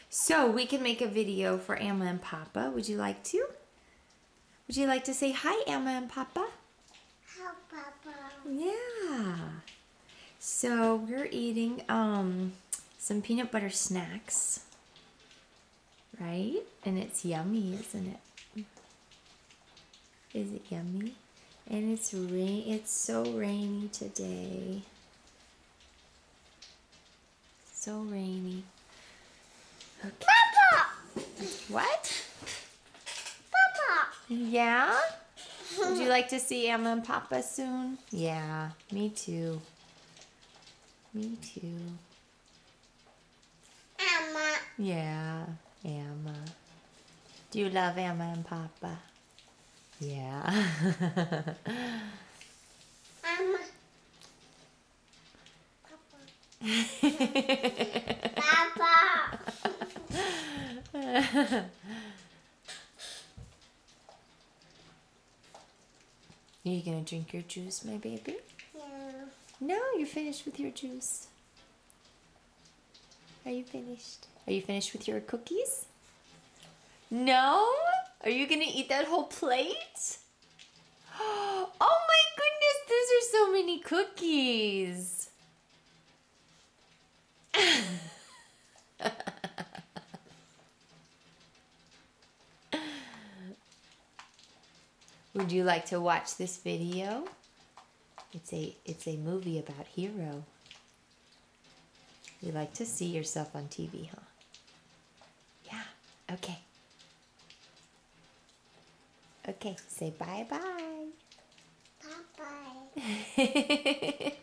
So we can make a video for Amma and Papa. Would you like to? Would you like to say hi, Amma and Papa? Hi, Papa. Yeah. So we're eating some peanut butter snacks, right? And it's yummy, isn't it? Is it yummy? And it's so rainy today. So rainy. Okay. Papa! What? Papa! Yeah? Would you like to see Amma and Papa soon? Yeah, me too. Me too. Amma. Yeah, Amma. Do you love Amma and Papa? Yeah. Amma. Papa. Papa. Are you gonna drink your juice, my baby? No. No, you're finished with your juice. Are you finished? Are you finished with your cookies? No? Are you gonna eat that whole plate? Oh my goodness, those are so many cookies. Would you like to watch this video? It's a movie about Hero. You like to see yourself on TV, huh? Yeah, okay. Okay, say bye-bye. Bye-bye.